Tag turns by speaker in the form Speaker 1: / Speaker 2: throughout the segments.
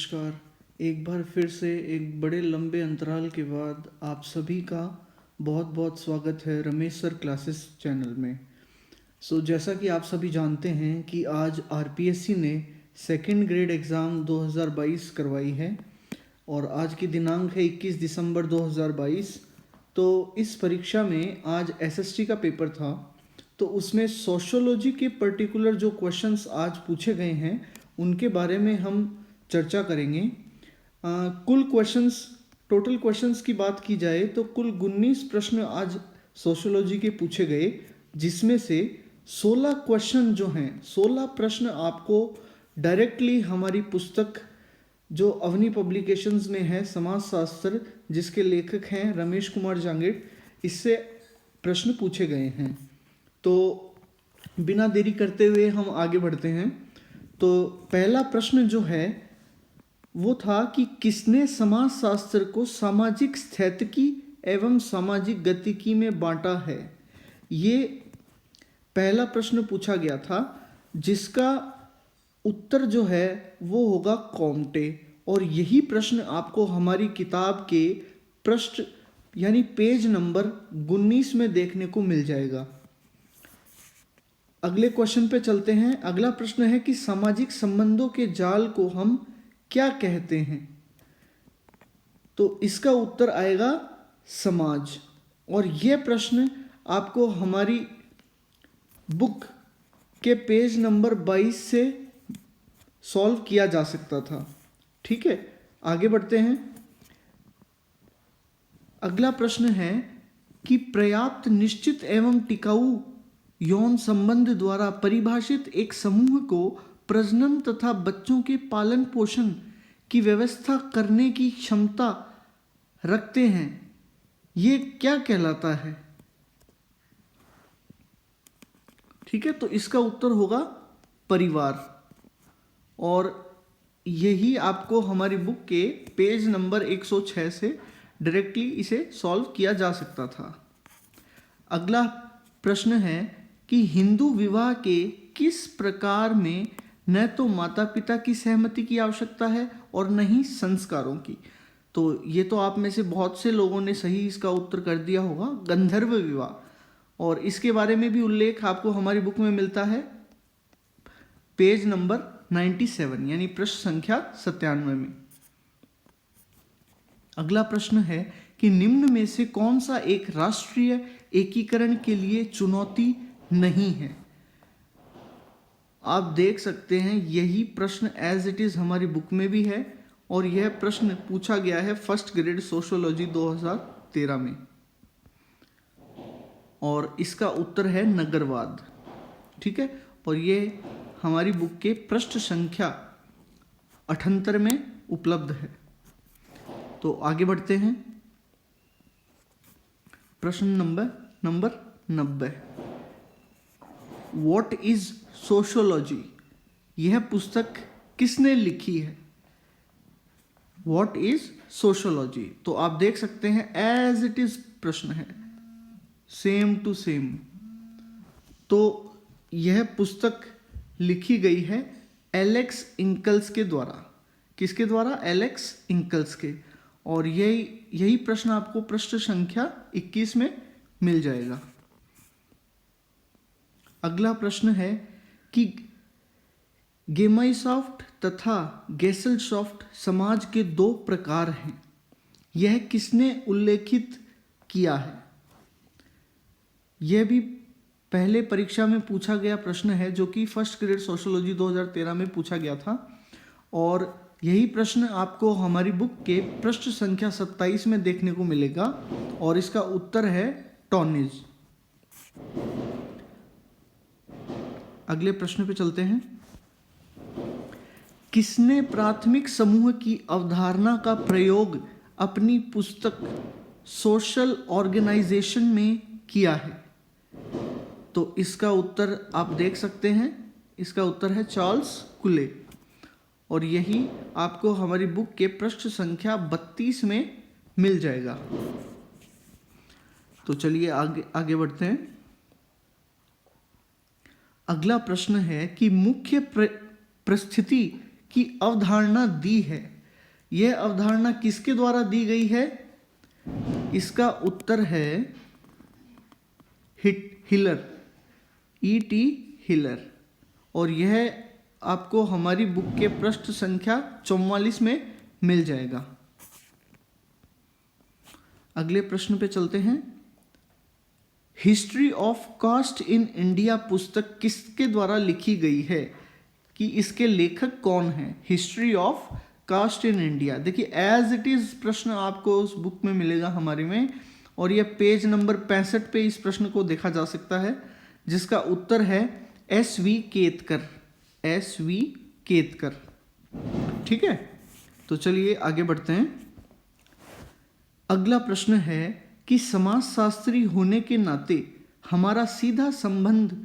Speaker 1: नमस्कार। एक बार फिर से एक बड़े लंबे अंतराल के बाद आप सभी का बहुत बहुत स्वागत है रमेश सर क्लासेस चैनल में। जैसा कि आप सभी जानते हैं कि आज आरपीएससी ने सेकंड ग्रेड एग्ज़ाम 2022 करवाई है और आज की दिनांक है 21 दिसंबर 2022। तो इस परीक्षा में आज एसएसटी का पेपर था, तो उसमें सोशियोलॉजी के पर्टिकुलर जो क्वेश्चंस आज पूछे गए हैं उनके बारे में हम चर्चा करेंगे। कुल क्वेश्चंस, टोटल क्वेश्चंस की बात की जाए तो कुल 19 प्रश्न आज सोशियोलॉजी के पूछे गए, जिसमें से 16 क्वेश्चन जो हैं, 16 प्रश्न आपको डायरेक्टली हमारी पुस्तक जो अवनी पब्लिकेशंस में है समाजशास्त्र, जिसके लेखक हैं रमेश कुमार जांगेड़, इससे प्रश्न पूछे गए हैं। तो बिना देरी करते हुए हम आगे बढ़ते हैं। तो पहला प्रश्न जो है वो था कि किसने समाजशास्त्र को सामाजिक स्थैतिकी एवं सामाजिक गतिकी में बांटा है। ये पहला प्रश्न पूछा गया था, जिसका उत्तर जो है वो होगा कॉम्टे। और यही प्रश्न आपको हमारी किताब के पृष्ठ यानी पेज नंबर 19 में देखने को मिल जाएगा। अगले क्वेश्चन पे चलते हैं। अगला प्रश्न है कि सामाजिक संबंधों के जाल को हम क्या कहते हैं। तो इसका उत्तर आएगा समाज। और यह प्रश्न आपको हमारी बुक के पेज नंबर 22 से सॉल्व किया जा सकता था। ठीक है, आगे बढ़ते हैं। अगला प्रश्न है कि पर्याप्त, निश्चित एवं टिकाऊ यौन संबंध द्वारा परिभाषित एक समूह को प्रजनन तथा बच्चों के पालन पोषण की व्यवस्था करने की क्षमता रखते हैं, ये क्या कहलाता है। ठीक है, तो इसका उत्तर होगा परिवार। और यही आपको हमारी बुक के पेज नंबर 106 से डायरेक्टली इसे सॉल्व किया जा सकता था। अगला प्रश्न है कि हिंदू विवाह के किस प्रकार में न तो माता पिता की सहमति की आवश्यकता है और न ही संस्कारों की। तो ये तो आप में से बहुत से लोगों ने सही इसका उत्तर कर दिया होगा, गंधर्व विवाह। और इसके बारे में भी उल्लेख आपको हमारी बुक में मिलता है पेज नंबर 97 यानी पृष्ठ संख्या 97 में। अगला प्रश्न है कि निम्न में से कौन सा एक राष्ट्रीय एकीकरण के लिए चुनौती नहीं है। आप देख सकते हैं यही प्रश्न एज इट इज हमारी बुक में भी है और यह प्रश्न पूछा गया है फर्स्ट ग्रेड सोशियोलॉजी 2013 में और इसका उत्तर है नगरवाद। ठीक है, और ये हमारी बुक के पृष्ठ संख्या 78 में उपलब्ध है। तो आगे बढ़ते हैं। प्रश्न नंबर 90। व्हाट इज सोशियोलॉजी, यह पुस्तक किसने लिखी है। व्हाट इज सोशियोलॉजी, तो आप देख सकते हैं एज इट इज प्रश्न है, सेम टू सेम। तो यह पुस्तक लिखी गई है एलेक्स इंकल्स के द्वारा। किसके द्वारा? एलेक्स इंकल्स के। और यही प्रश्न आपको पृष्ठ संख्या 21 में मिल जाएगा। अगला प्रश्न है कि गेमाइसॉफ्ट तथा गेसलसॉफ्ट समाज के दो प्रकार हैं, यह किसने उल्लेखित किया है। यह भी पहले परीक्षा में पूछा गया प्रश्न है, जो कि फर्स्ट ग्रेड सोशियोलॉजी 2013 में पूछा गया था। और यही प्रश्न आपको हमारी बुक के पृष्ठ संख्या 27 में देखने को मिलेगा और इसका उत्तर है टॉनिज। अगले प्रश्न पे चलते हैं। किसने प्राथमिक समूह की अवधारणा का प्रयोग अपनी पुस्तक सोशल ऑर्गेनाइजेशन में किया है। तो इसका उत्तर आप देख सकते हैं, इसका उत्तर है चार्ल्स कुले। और यही आपको हमारी बुक के पृष्ठ संख्या 32 में मिल जाएगा। तो चलिए आगे बढ़ते हैं। अगला प्रश्न है कि मुख्य परिस्थिति की अवधारणा दी है, यह अवधारणा किसके द्वारा दी गई है? इसका उत्तर है हिलर, E.T. हिलर। और यह आपको हमारी बुक के पृष्ठ संख्या 44 में मिल जाएगा। अगले प्रश्न पे चलते हैं। History of caste in India पुस्तक किसके द्वारा लिखी गई है, कि इसके लेखक कौन है? History of caste in India, देखिए एज इट इज प्रश्न आपको उस बुक में मिलेगा हमारे में, और यह पेज नंबर 65 पे इस प्रश्न को देखा जा सकता है, जिसका उत्तर है S.V. केतकर, S.V. केतकर। ठीक है, तो चलिए आगे बढ़ते हैं। अगला प्रश्न है कि समाजशास्त्री होने के नाते हमारा सीधा संबंध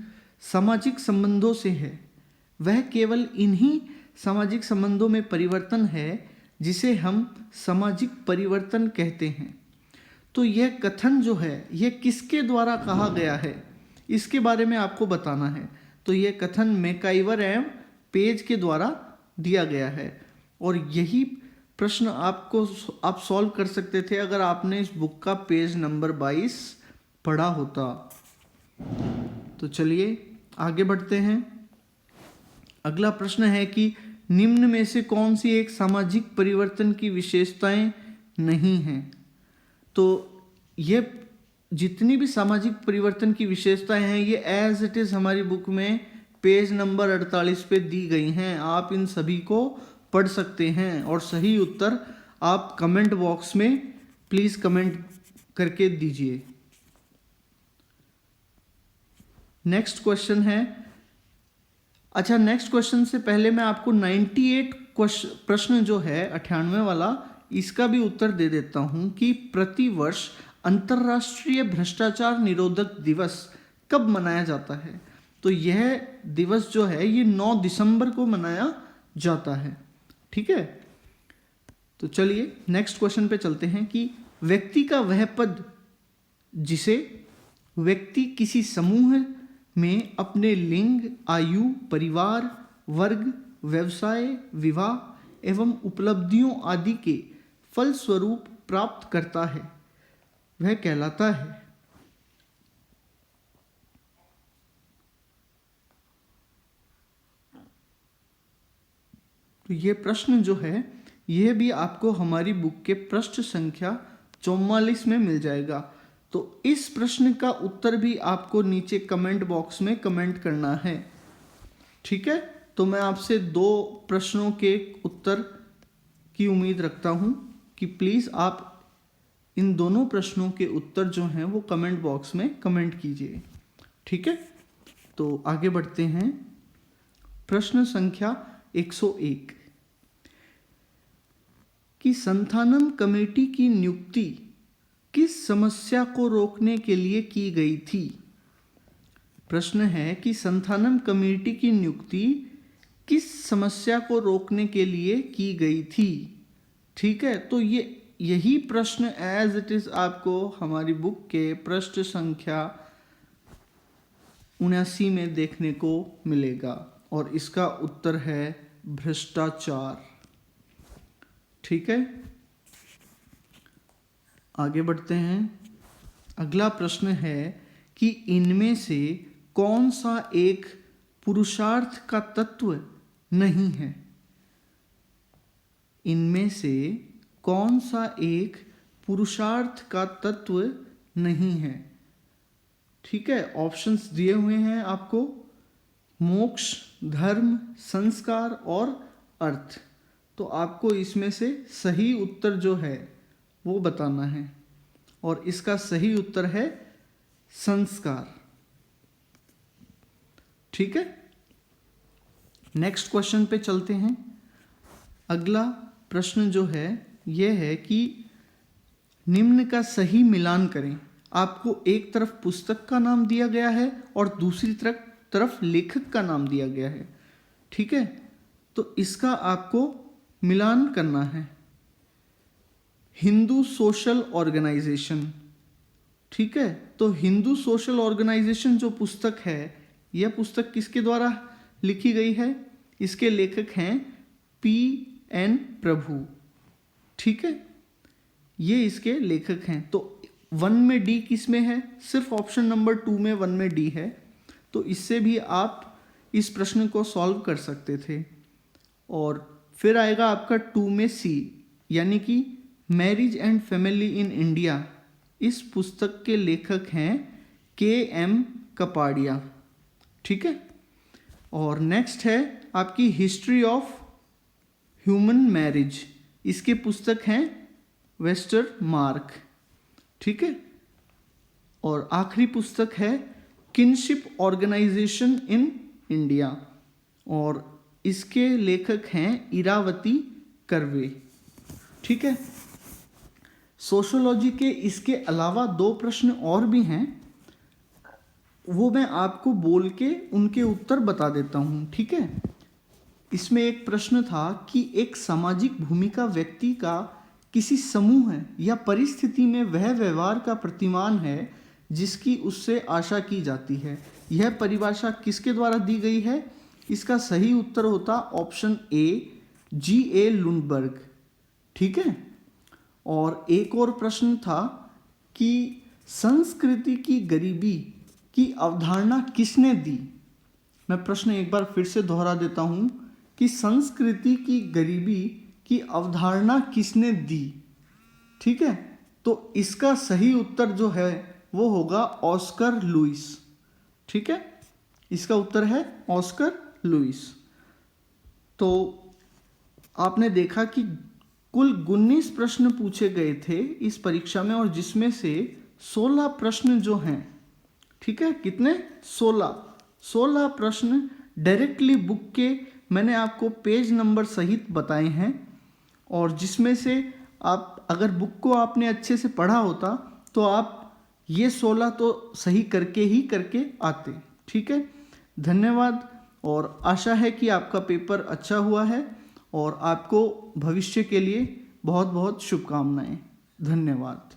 Speaker 1: सामाजिक संबंधों से है, वह केवल इन्हीं सामाजिक संबंधों में परिवर्तन है जिसे हम सामाजिक परिवर्तन कहते हैं। तो यह कथन जो है यह किसके द्वारा कहा गया है, इसके बारे में आपको बताना है। तो यह कथन मैकाइवर एवं पेज के द्वारा दिया गया है, और यही प्रश्न आप सॉल्व कर सकते थे अगर आपने इस बुक का पेज नंबर 22 पढ़ा होता। तो चलिए आगे बढ़ते हैं। अगला प्रश्न है कि निम्न में से कौन सी एक सामाजिक परिवर्तन की विशेषताएं नहीं हैं? तो ये जितनी भी सामाजिक परिवर्तन की विशेषताएं हैं ये एज इट इज हमारी बुक में पेज नंबर 48 पे दी गई हैं। आप इन सभी को पढ़ सकते हैं, और सही उत्तर आप कमेंट बॉक्स में प्लीज कमेंट करके दीजिए। नेक्स्ट क्वेश्चन है, अच्छा नेक्स्ट क्वेश्चन से पहले मैं आपको 98 प्रश्न जो है 98 वाला, इसका भी उत्तर दे देता हूं कि प्रतिवर्ष अंतर्राष्ट्रीय भ्रष्टाचार निरोधक दिवस कब मनाया जाता है? तो यह दिवस जो है ये 9 दिसंबर को मनाया जाता है। ठीक है, तो चलिए नेक्स्ट क्वेश्चन पे चलते हैं कि व्यक्ति का वह पद जिसे व्यक्ति किसी समूह में अपने लिंग, आयु, परिवार, वर्ग, व्यवसाय, विवाह एवं उपलब्धियों आदि के फलस्वरूप प्राप्त करता है वह कहलाता है। तो ये प्रश्न जो है यह भी आपको हमारी बुक के पृष्ठ संख्या 44 में मिल जाएगा। तो इस प्रश्न का उत्तर भी आपको नीचे कमेंट बॉक्स में कमेंट करना है। ठीक है, तो मैं आपसे 2 प्रश्नों के उत्तर की उम्मीद रखता हूं कि प्लीज आप इन दोनों प्रश्नों के उत्तर जो हैं वो कमेंट बॉक्स में कमेंट कीजिए। ठीक है, तो आगे बढ़ते हैं। प्रश्न संख्या 101 कि संथानम कमेटी की नियुक्ति किस समस्या को रोकने के लिए की गई थी? प्रश्न है कि संथानम कमेटी की नियुक्ति किस समस्या को रोकने के लिए की गई थी? ठीक है, तो यही प्रश्न एज इट इज आपको हमारी बुक के पृष्ठ संख्या 79 में देखने को मिलेगा, और इसका उत्तर है भ्रष्टाचार। ठीक है, आगे बढ़ते हैं। अगला प्रश्न है कि इनमें से कौन सा एक पुरुषार्थ का तत्व नहीं है? इनमें से कौन सा एक पुरुषार्थ का तत्व नहीं है? ठीक है, ऑप्शंस दिए हुए हैं आपको, मोक्ष, धर्म, संस्कार और अर्थ। तो आपको इसमें से सही उत्तर जो है वो बताना है, और इसका सही उत्तर है संस्कार। ठीक है, नेक्स्ट क्वेश्चन पे चलते हैं। अगला प्रश्न जो है यह है कि निम्न का सही मिलान करें। आपको एक तरफ पुस्तक का नाम दिया गया है और दूसरी तरफ लेखक का नाम दिया गया है। ठीक है, तो इसका आपको मिलान करना है। हिंदू सोशल ऑर्गेनाइजेशन, ठीक है, तो हिंदू सोशल ऑर्गेनाइजेशन जो पुस्तक है, यह पुस्तक किसके द्वारा लिखी गई है? इसके लेखक हैं P.N. प्रभु। ठीक है, ये इसके लेखक हैं। तो 1 में डी किस में है? सिर्फ ऑप्शन नंबर 2 में 1 में डी है। तो इससे भी आप इस प्रश्न को सॉल्व कर सकते थे। और फिर आएगा आपका 2 में सी, यानी कि marriage and family in India. इस पुस्तक के लेखक हैं K.M. कपाड़िया। ठीक है, और नेक्स्ट है आपकी हिस्ट्री ऑफ ह्यूमन मैरिज। इसके पुस्तक हैं वेस्टर मार्क। ठीक है, और आखिरी पुस्तक है किनशिप ऑर्गेनाइजेशन इन इंडिया, और इसके लेखक हैं इरावती कर्वे। ठीक है, सोशियोलॉजी के इसके अलावा 2 प्रश्न और भी हैं, वो मैं आपको बोल के उनके उत्तर बता देता हूँ। ठीक है, इसमें एक प्रश्न था कि एक सामाजिक भूमिका व्यक्ति का किसी समूह या परिस्थिति में वह व्यवहार का प्रतिमान है जिसकी उससे आशा की जाती है। यह परिभाषा किसके द्वारा दी गई है? इसका सही उत्तर होता ऑप्शन ए, G.A. लुंडबर्ग। ठीक है, और एक और प्रश्न था कि संस्कृति की गरीबी की अवधारणा किसने दी? मैं प्रश्न एक बार फिर से दोहरा देता हूँ कि संस्कृति की गरीबी की अवधारणा किसने दी? ठीक है, तो इसका सही उत्तर जो है वो होगा ऑस्कर लुइस। ठीक है, इसका उत्तर है ऑस्कर लुइस। तो आपने देखा कि कुल 19 प्रश्न पूछे गए थे इस परीक्षा में, और जिसमें से 16 प्रश्न जो हैं, ठीक है, कितने? 16 प्रश्न डायरेक्टली बुक के मैंने आपको पेज नंबर सहित बताए हैं, और जिसमें से आप अगर बुक को आपने अच्छे से पढ़ा होता तो आप ये 16 तो सही करके आते। ठीक है, धन्यवाद, और आशा है कि आपका पेपर अच्छा हुआ है, और आपको भविष्य के लिए बहुत बहुत शुभकामनाएं। धन्यवाद।